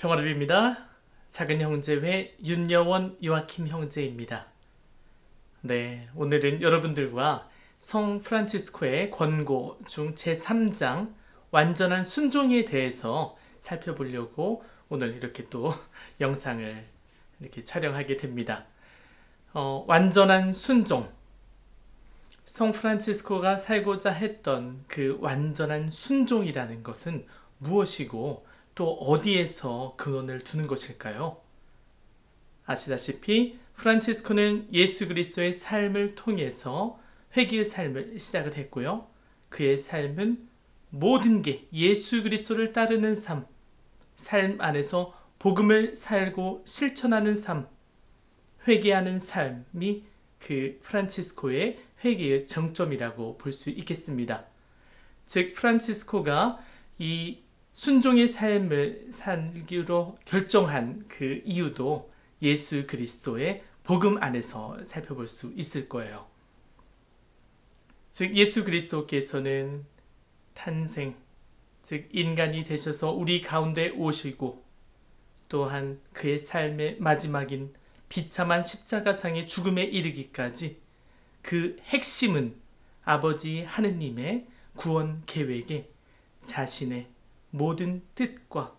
평화롭입니다. 작은 형제회 윤여원 요아킴 형제입니다. 네, 오늘은 여러분들과 성 프란치스코의 권고 중 제3장 완전한 순종에 대해서 살펴보려고 오늘 이렇게 또 영상을 이렇게 촬영하게 됩니다. 완전한 순종. 성 프란치스코가 살고자 했던 그 완전한 순종이라는 것은 무엇이고 또 어디에서 근원을 두는 것일까요? 아시다시피 프란치스코는 예수 그리스도의 삶을 통해서 회개의 삶을 시작을 했고요. 그의 삶은 모든 게 예수 그리스도를 따르는 삶 안에서 복음을 살고 실천하는 삶, 회개하는 삶이 그 프란치스코의 회개의 정점이라고 볼 수 있겠습니다. 즉 프란치스코가 이 순종의 삶을 살기로 결정한 그 이유도 예수 그리스도의 복음 안에서 살펴볼 수 있을 거예요. 즉 예수 그리스도께서는 탄생, 즉 인간이 되셔서 우리 가운데 오시고 또한 그의 삶의 마지막인 비참한 십자가상의 죽음에 이르기까지 그 핵심은 아버지 하느님의 구원 계획에 자신의 모든 뜻과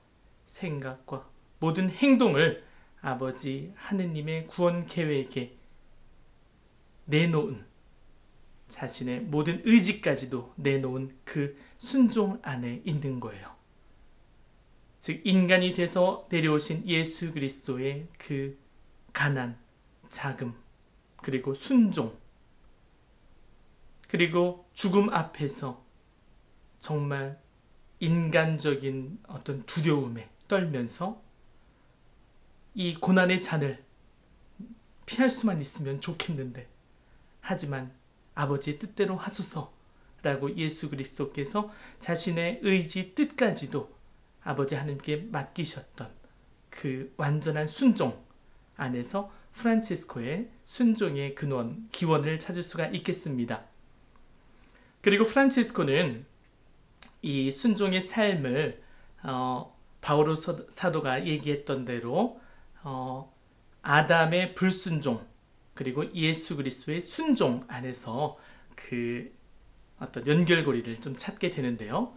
생각과 모든 행동을 아버지 하느님의 구원 계획에 내놓은, 자신의 모든 의지까지도 내놓은 그 순종 안에 있는 거예요. 즉 인간이 돼서 내려오신 예수 그리스도의 그 가난, 자금, 그리고 순종, 그리고 죽음 앞에서 정말 인간적인 어떤 두려움에 떨면서 이 고난의 잔을 피할 수만 있으면 좋겠는데 하지만 아버지의 뜻대로 하소서라고 예수 그리스도께서 자신의 의지 뜻까지도 아버지 하나님께 맡기셨던 그 완전한 순종 안에서 프란치스코의 순종의 근원, 기원을 찾을 수가 있겠습니다. 그리고 프란치스코는 이 순종의 삶을 바오로 사도가 얘기했던 대로 아담의 불순종 그리고 예수 그리스도의 순종 안에서 그 어떤 연결고리를 좀 찾게 되는데요.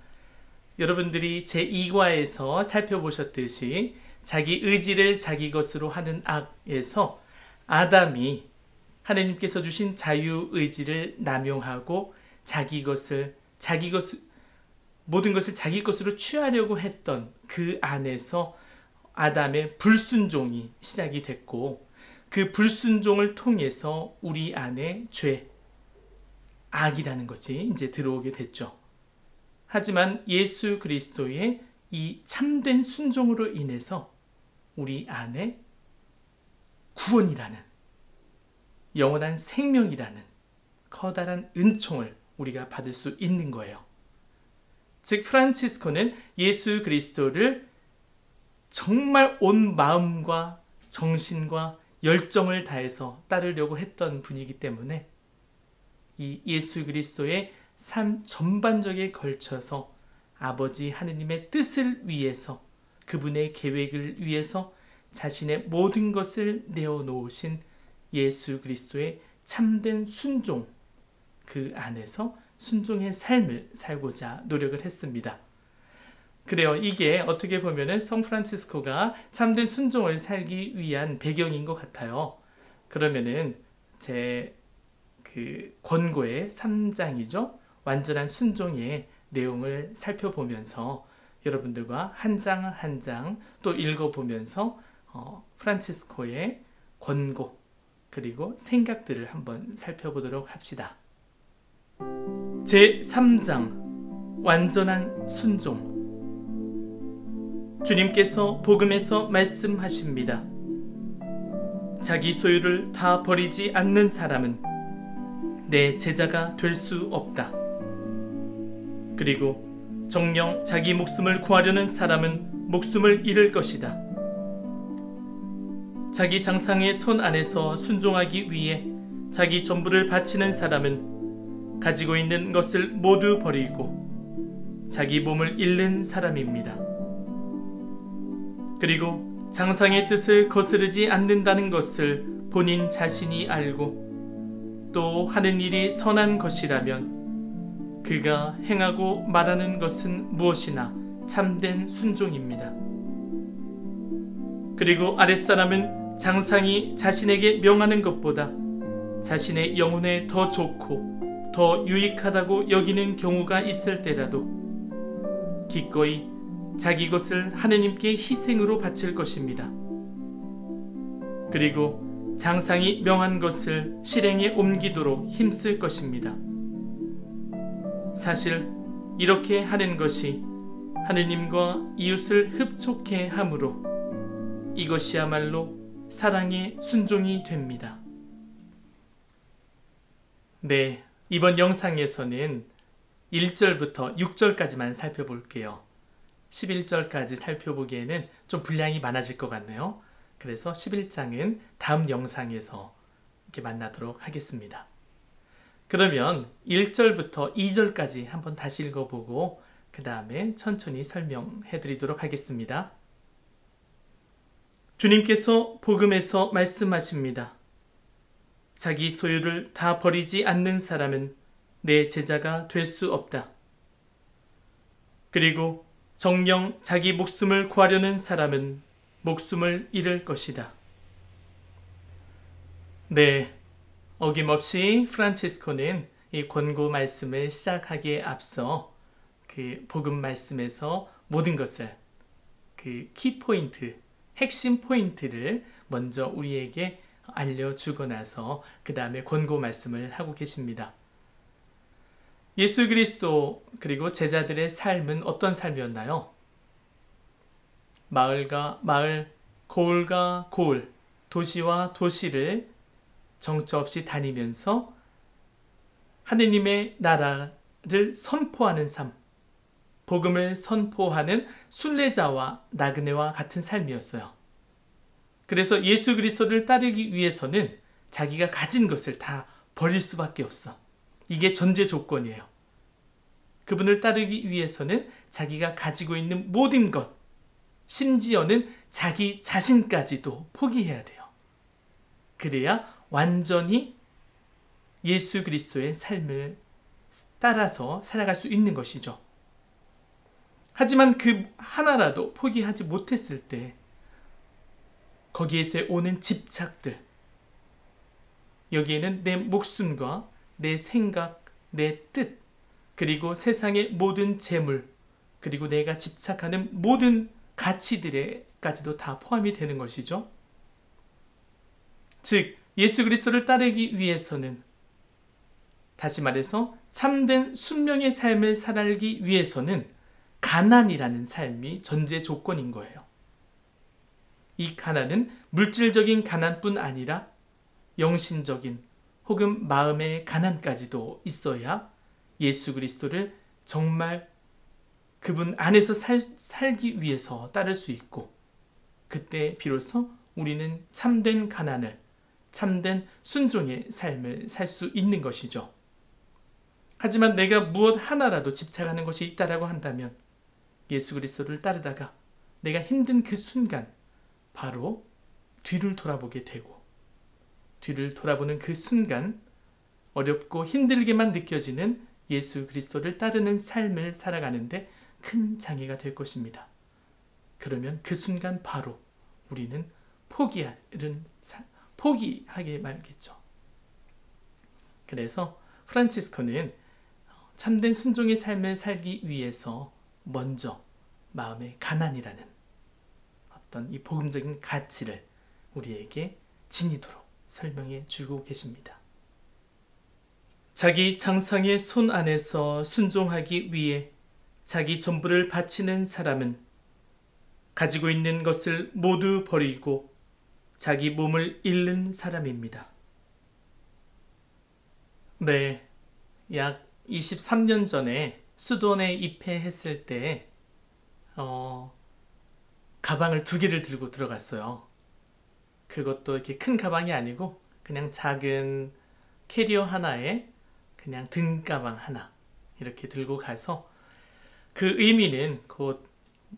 여러분들이 제2과에서 살펴보셨듯이 자기 의지를 자기 것으로 하는 악에서 아담이 하나님께서 주신 자유의지를 남용하고 모든 것을 자기 것으로 취하려고 했던 그 안에서 아담의 불순종이 시작이 됐고 그 불순종을 통해서 우리 안에 죄, 악이라는 것이 이제 들어오게 됐죠. 하지만 예수 그리스도의 이 참된 순종으로 인해서 우리 안에 구원이라는 영원한 생명이라는 커다란 은총을 우리가 받을 수 있는 거예요. 즉 프란치스코는 예수 그리스도를 정말 온 마음과 정신과 열정을 다해서 따르려고 했던 분이기 때문에 이 예수 그리스도의 삶 전반적에 걸쳐서 아버지 하느님의 뜻을 위해서 그분의 계획을 위해서 자신의 모든 것을 내어놓으신 예수 그리스도의 참된 순종, 그 안에서 순종의 삶을 살고자 노력을 했습니다. 그래요. 이게 어떻게 보면은 성 프란치스코가 참된 순종을 살기 위한 배경인 것 같아요. 그러면은 제 그 권고의 3장이죠. 완전한 순종의 내용을 살펴보면서 여러분들과 한 장 한 장 또 읽어보면서 프란치스코의 권고 그리고 생각들을 한번 살펴보도록 합시다. 제3장 완전한 순종. 주님께서 복음에서 말씀하십니다. 자기 소유를 다 버리지 않는 사람은 내 제자가 될 수 없다. 그리고 정녕 자기 목숨을 구하려는 사람은 목숨을 잃을 것이다. 자기 장상의 손 안에서 순종하기 위해 자기 전부를 바치는 사람은 가지고 있는 것을 모두 버리고 자기 몸을 잃는 사람입니다. 그리고 장상의 뜻을 거스르지 않는다는 것을 본인 자신이 알고 또 하는 일이 선한 것이라면 그가 행하고 말하는 것은 무엇이나 참된 순종입니다. 그리고 아랫사람은 장상이 자신에게 명하는 것보다 자신의 영혼에 더 좋고 더 유익하다고 여기는 경우가 있을 때라도 기꺼이 자기 것을 하느님께 희생으로 바칠 것입니다. 그리고 장상이 명한 것을 실행에 옮기도록 힘쓸 것입니다. 사실 이렇게 하는 것이 하느님과 이웃을 흡족해 함으로 이것이야말로 사랑의 순종이 됩니다. 네, 이번 영상에서는 1절부터 6절까지만 살펴볼게요. 11절까지 살펴보기에는 좀 분량이 많아질 것 같네요. 그래서 11장은 다음 영상에서 이렇게 만나도록 하겠습니다. 그러면 1절부터 2절까지 한번 다시 읽어보고 그 다음에 천천히 설명해 드리도록 하겠습니다. 주님께서 복음에서 말씀하십니다. 자기 소유를 다 버리지 않는 사람은 내 제자가 될 수 없다. 그리고 정녕 자기 목숨을 구하려는 사람은 목숨을 잃을 것이다. 네, 어김없이 프란치스코는 이 권고 말씀을 시작하기에 앞서 그 복음 말씀에서 모든 것을 그 키포인트, 핵심 포인트를 먼저 우리에게 알려주고 나서 그 다음에 권고 말씀을 하고 계십니다. 예수 그리스도 그리고 제자들의 삶은 어떤 삶이었나요? 마을과 마을, 고을과 고을, 도시와 도시를 정처 없이 다니면서 하느님의 나라를 선포하는 삶, 복음을 선포하는 순례자와 나그네와 같은 삶이었어요. 그래서 예수 그리스도를 따르기 위해서는 자기가 가진 것을 다 버릴 수밖에 없어. 이게 전제 조건이에요. 그분을 따르기 위해서는 자기가 가지고 있는 모든 것, 심지어는 자기 자신까지도 포기해야 돼요. 그래야 완전히 예수 그리스도의 삶을 따라서 살아갈 수 있는 것이죠. 하지만 그 하나라도 포기하지 못했을 때 거기에서 오는 집착들, 여기에는 내 목숨과 내 생각, 내 뜻, 그리고 세상의 모든 재물, 그리고 내가 집착하는 모든 가치들에까지도 다 포함이 되는 것이죠. 즉 예수 그리스도를 따르기 위해서는, 다시 말해서 참된 순명의 삶을 살기 위해서는 가난이라는 삶이 전제 조건인 거예요. 이 가난은 물질적인 가난뿐 아니라 영신적인 혹은 마음의 가난까지도 있어야 예수 그리스도를 정말 그분 안에서 살기 위해서 따를 수 있고, 그때 비로소 우리는 참된 가난을, 참된 순종의 삶을 살 수 있는 것이죠. 하지만 내가 무엇 하나라도 집착하는 것이 있다라고 한다면 예수 그리스도를 따르다가 내가 힘든 그 순간 바로 뒤를 돌아보게 되고, 뒤를 돌아보는 그 순간 어렵고 힘들게만 느껴지는 예수 그리스도를 따르는 삶을 살아가는데 큰 장애가 될 것입니다. 그러면 그 순간 바로 우리는 포기하게 말겠죠. 그래서 프란치스코는 참된 순종의 삶을 살기 위해서 먼저 마음의 가난이라는 어떤 이 복음적인 가치를 우리에게 지니도록 설명해 주고 계십니다. 자기 장상의 손 안에서 순종하기 위해 자기 전부를 바치는 사람은 가지고 있는 것을 모두 버리고 자기 몸을 잃는 사람입니다. 네, 약 23년 전에 수돈에 입회했을 때 가방을 2개를 들고 들어갔어요. 그것도 이렇게 큰 가방이 아니고 그냥 작은 캐리어 하나에 그냥 등 가방 하나 이렇게 들고 가서, 그 의미는 곧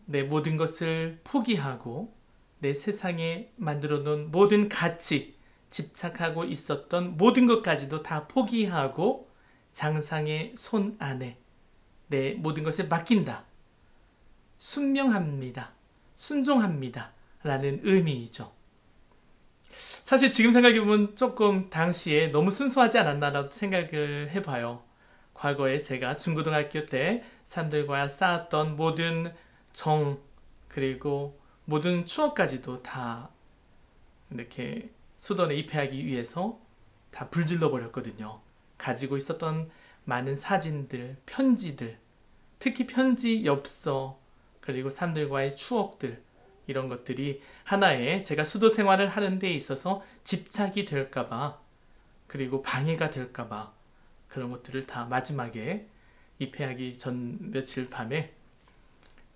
내 모든 것을 포기하고 내 세상에 만들어 놓은 모든 가치, 집착하고 있었던 모든 것까지도 다 포기하고 장상의 손 안에 내 모든 것을 맡긴다. 순명합니다. 순종합니다. 라는 의미이죠. 사실 지금 생각해보면 조금 당시에 너무 순수하지 않았나라고 생각을 해봐요. 과거에 제가 중고등학교 때 사람들과 쌓았던 모든 정, 그리고 모든 추억까지도 다 이렇게 수도원에 입회하기 위해서 다 불질러 버렸거든요. 가지고 있었던 많은 사진들, 편지들, 특히 편지, 엽서, 그리고 사람들과의 추억들, 이런 것들이 하나의 제가 수도 생활을 하는 데 있어서 집착이 될까봐, 그리고 방해가 될까봐 그런 것들을 다 마지막에 입회하기 전 며칠 밤에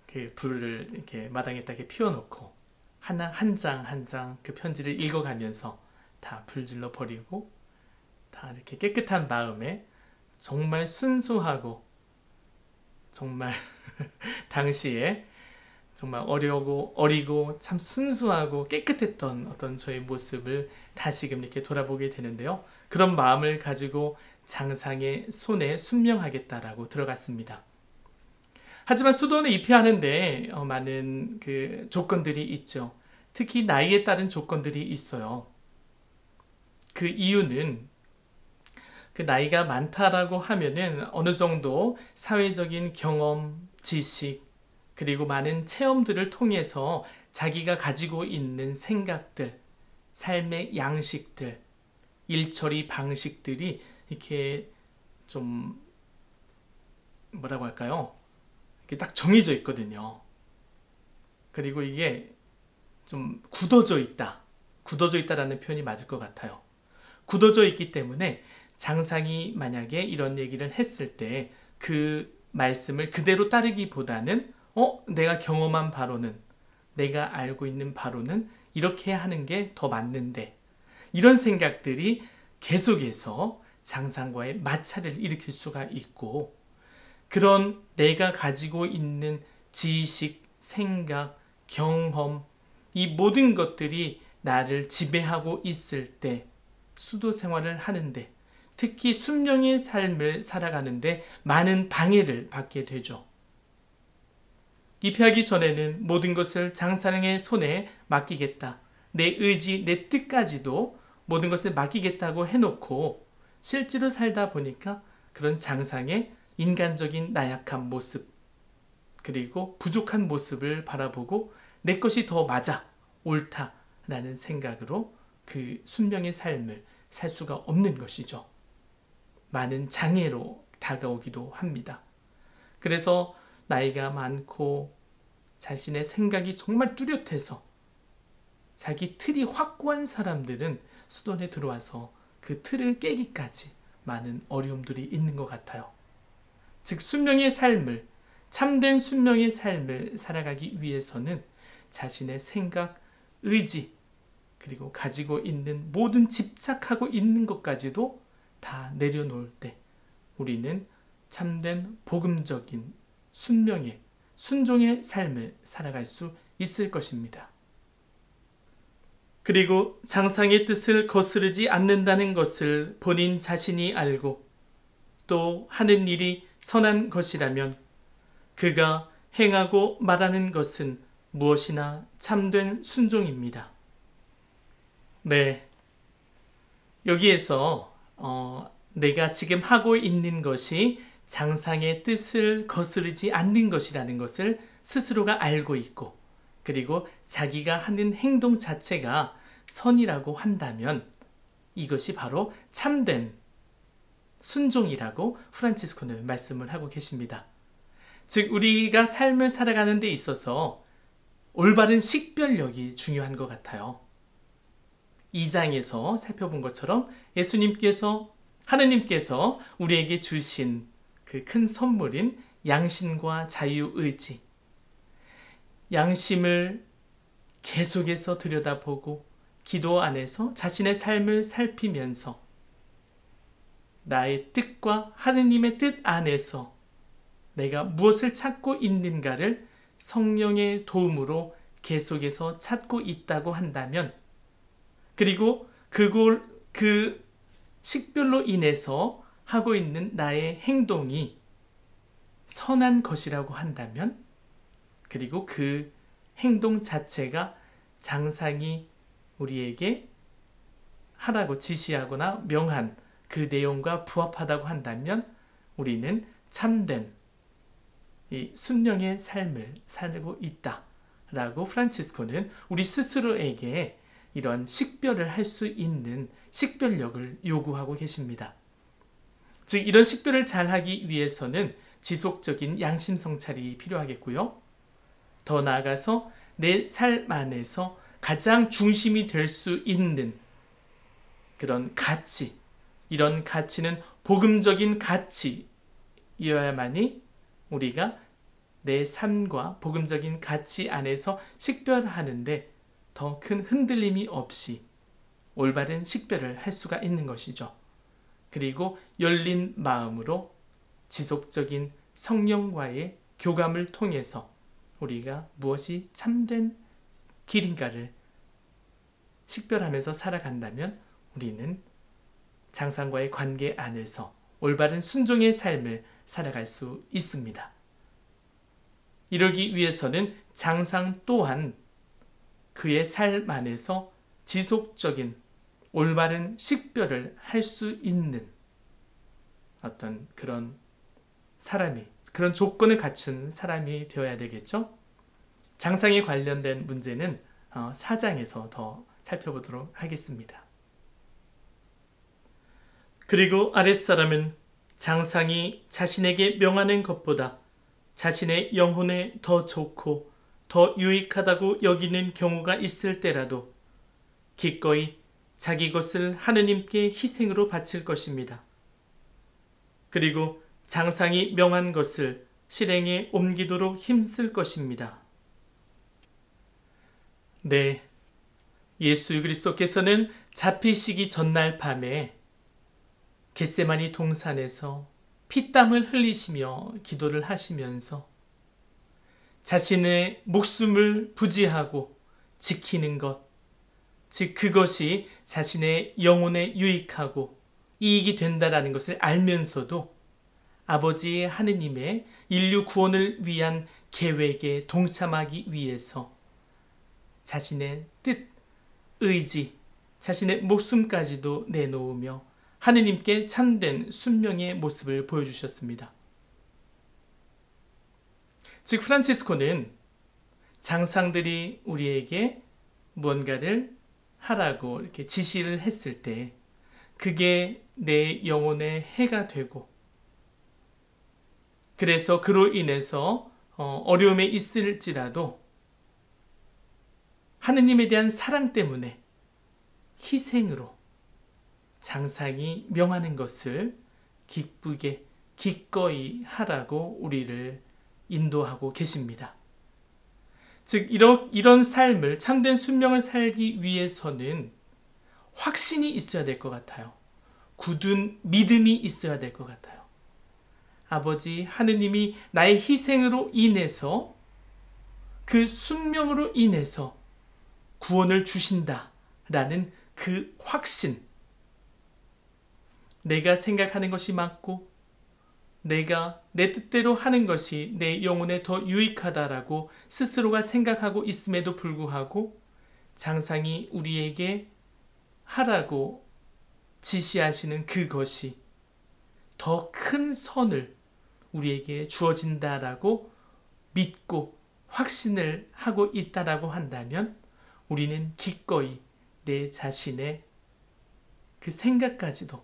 그 불을 이렇게 마당에다 이렇게 피워놓고 하나 한 장 한 장 그 편지를 읽어가면서 다 불질러 버리고 다 이렇게 깨끗한 마음에 정말 순수하고 정말 당시에 정말 어리고 참 순수하고 깨끗했던 어떤 저의 모습을 다시금 이렇게 돌아보게 되는데요. 그런 마음을 가지고 장상의 손에 순명하겠다라고 들어갔습니다. 하지만 수도원에 입회하는데 많은 그 조건들이 있죠. 특히 나이에 따른 조건들이 있어요. 그 이유는 그 나이가 많다라고 하면은 어느 정도 사회적인 경험, 지식, 그리고 많은 체험들을 통해서 자기가 가지고 있는 생각들, 삶의 양식들, 일처리 방식들이 이렇게 좀 뭐라고 할까요? 이렇게 딱 정해져 있거든요. 그리고 이게 좀 굳어져 있다. 굳어져 있다라는 표현이 맞을 것 같아요. 굳어져 있기 때문에 장상이 만약에 이런 얘기를 했을 때 그 말씀을 그대로 따르기보다는 내가 경험한 바로는, 내가 알고 있는 바로는 이렇게 하는 게 더 맞는데, 이런 생각들이 계속해서 장상과의 마찰을 일으킬 수가 있고, 그런 내가 가지고 있는 지식, 생각, 경험, 이 모든 것들이 나를 지배하고 있을 때 수도 생활을 하는데, 특히 순명의 삶을 살아가는데 많은 방해를 받게 되죠. 입회하기 전에는 모든 것을 장상의 손에 맡기겠다. 내 의지, 내 뜻까지도 모든 것을 맡기겠다고 해놓고 실제로 살다 보니까 그런 장상의 인간적인 나약한 모습, 그리고 부족한 모습을 바라보고 내 것이 더 맞아, 옳다라는 생각으로 그 순명의 삶을 살 수가 없는 것이죠. 많은 장애로 다가오기도 합니다. 그래서 나이가 많고 자신의 생각이 정말 뚜렷해서 자기 틀이 확고한 사람들은 수도원에 들어와서 그 틀을 깨기까지 많은 어려움들이 있는 것 같아요. 즉 순명의 삶을, 참된 순명의 삶을 살아가기 위해서는 자신의 생각, 의지, 그리고 가지고 있는 모든 집착하고 있는 것까지도 다 내려놓을 때 우리는 참된 복음적인 순명의, 순종의 삶을 살아갈 수 있을 것입니다. 그리고 장상의 뜻을 거스르지 않는다는 것을 본인 자신이 알고 또 하는 일이 선한 것이라면 그가 행하고 말하는 것은 무엇이나 참된 순종입니다. 네, 여기에서 내가 지금 하고 있는 것이 장상의 뜻을 거스르지 않는 것이라는 것을 스스로가 알고 있고, 그리고 자기가 하는 행동 자체가 선이라고 한다면 이것이 바로 참된 순종이라고 프란치스코는 말씀을 하고 계십니다. 즉 우리가 삶을 살아가는 데 있어서 올바른 식별력이 중요한 것 같아요. 2장에서 살펴본 것처럼 예수님께서, 하느님께서 우리에게 주신 그 큰 선물인 양심과 자유의지, 양심을 계속해서 들여다보고 기도 안에서 자신의 삶을 살피면서 나의 뜻과 하느님의 뜻 안에서 내가 무엇을 찾고 있는가를 성령의 도움으로 계속해서 찾고 있다고 한다면, 그리고 그 식별로 인해서 하고 있는 나의 행동이 선한 것이라고 한다면, 그리고 그 행동 자체가 장상이 우리에게 하라고 지시하거나 명한 그 내용과 부합하다고 한다면 우리는 참된 이 순명의 삶을 살고 있다라고 프란치스코는 우리 스스로에게 이런 식별을 할 수 있는 식별력을 요구하고 계십니다. 즉 이런 식별을 잘하기 위해서는 지속적인 양심 성찰이 필요하겠고요. 더 나아가서 내 삶 안에서 가장 중심이 될 수 있는 그런 가치, 이런 가치는 복음적인 가치여야만이 우리가 내 삶과 복음적인 가치 안에서 식별하는데 더 큰 흔들림이 없이 올바른 식별을 할 수가 있는 것이죠. 그리고 열린 마음으로 지속적인 성령과의 교감을 통해서 우리가 무엇이 참된 길인가를 식별하면서 살아간다면 우리는 장상과의 관계 안에서 올바른 순종의 삶을 살아갈 수 있습니다. 이러기 위해서는 장상 또한 그의 삶 안에서 지속적인 올바른 식별을 할 수 있는 어떤 그런 사람이, 그런 조건을 갖춘 사람이 되어야 되겠죠. 장상에 관련된 문제는 4장에서 더 살펴보도록 하겠습니다. 그리고 아랫사람은 장상이 자신에게 명하는 것보다 자신의 영혼에 더 좋고 더 유익하다고 여기는 경우가 있을 때라도 기꺼이 자기 것을 하느님께 희생으로 바칠 것입니다. 그리고 장상이 명한 것을 실행에 옮기도록 힘쓸 것입니다. 네, 예수 그리스도께서는 잡히시기 전날 밤에 겟세마니 동산에서 피땀을 흘리시며 기도를 하시면서 자신의 목숨을 부지하고 지키는 것, 즉 그것이 자신의 영혼에 유익하고 이익이 된다라는 것을 알면서도 아버지 하느님의 인류 구원을 위한 계획에 동참하기 위해서 자신의 뜻, 의지, 자신의 목숨까지도 내놓으며 하느님께 참된 순명의 모습을 보여주셨습니다. 즉 프란치스코는 장상들이 우리에게 무언가를 하라고 이렇게 지시를 했을 때 그게 내 영혼의 해가 되고, 그래서 그로 인해서 어려움에 있을지라도 하느님에 대한 사랑 때문에 희생으로 장상이 명하는 것을 기쁘게 기꺼이 하라고 우리를 인도하고 계십니다. 즉 이런 삶을, 참된 순명을 살기 위해서는 확신이 있어야 될 것 같아요. 굳은 믿음이 있어야 될 것 같아요. 아버지 하느님이 나의 희생으로 인해서, 그 순명으로 인해서 구원을 주신다라는 그 확신, 내가 생각하는 것이 맞고 내가 내 뜻대로 하는 것이 내 영혼에 더 유익하다라고 스스로가 생각하고 있음에도 불구하고 장상이 우리에게 하라고 지시하시는 그것이 더 큰 선을 우리에게 주어진다라고 믿고 확신을 하고 있다라고 한다면 우리는 기꺼이 내 자신의 그 생각까지도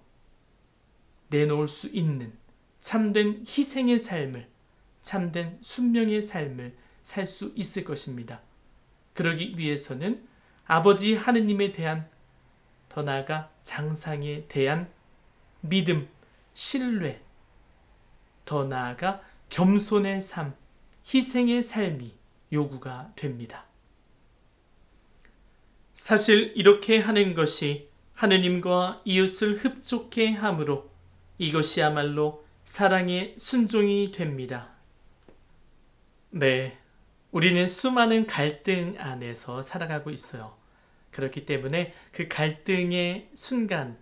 내놓을 수 있는 참된 희생의 삶을, 참된 순명의 삶을 살 수 있을 것입니다. 그러기 위해서는 아버지 하느님에 대한, 더 나아가 장상에 대한 믿음, 신뢰, 더 나아가 겸손의 삶, 희생의 삶이 요구가 됩니다. 사실 이렇게 하는 것이 하느님과 이웃을 흡족해 함으로 이것이야말로 사랑의 순종이 됩니다. 네, 우리는 수많은 갈등 안에서 살아가고 있어요. 그렇기 때문에 그 갈등의 순간,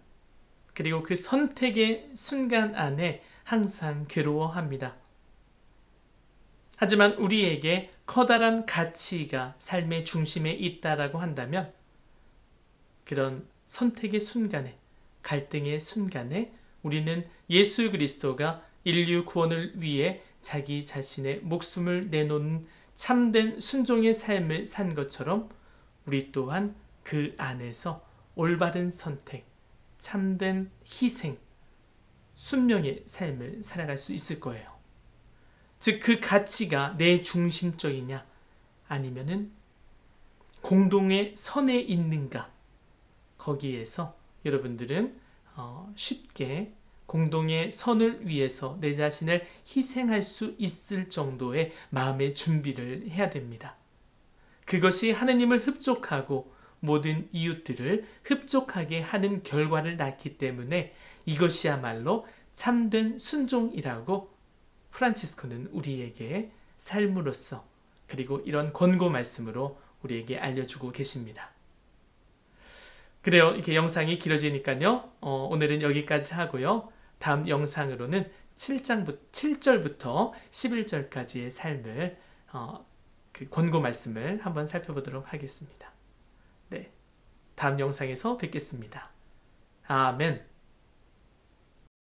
그리고 그 선택의 순간 안에 항상 괴로워합니다. 하지만 우리에게 커다란 가치가 삶의 중심에 있다라고 한다면 그런 선택의 순간에, 갈등의 순간에 우리는 예수 그리스도가 인류 구원을 위해 자기 자신의 목숨을 내놓는 참된 순종의 삶을 산 것처럼 우리 또한 그 안에서 올바른 선택, 참된 희생, 순명의 삶을 살아갈 수 있을 거예요. 즉, 그 가치가 내 중심적이냐 아니면은 공동의 선에 있는가, 거기에서 여러분들은 쉽게 공동의 선을 위해서 내 자신을 희생할 수 있을 정도의 마음의 준비를 해야 됩니다. 그것이 하느님을 흡족하고 모든 이웃들을 흡족하게 하는 결과를 낳기 때문에 이것이야말로 참된 순종이라고 프란치스코는 우리에게 삶으로써, 그리고 이런 권고 말씀으로 우리에게 알려주고 계십니다. 그래요. 이렇게 영상이 길어지니까요. 오늘은 여기까지 하고요. 다음 영상으로는 7절부터 11절까지의 삶을 그 권고 말씀을 한번 살펴보도록 하겠습니다. 네, 다음 영상에서 뵙겠습니다. 아멘.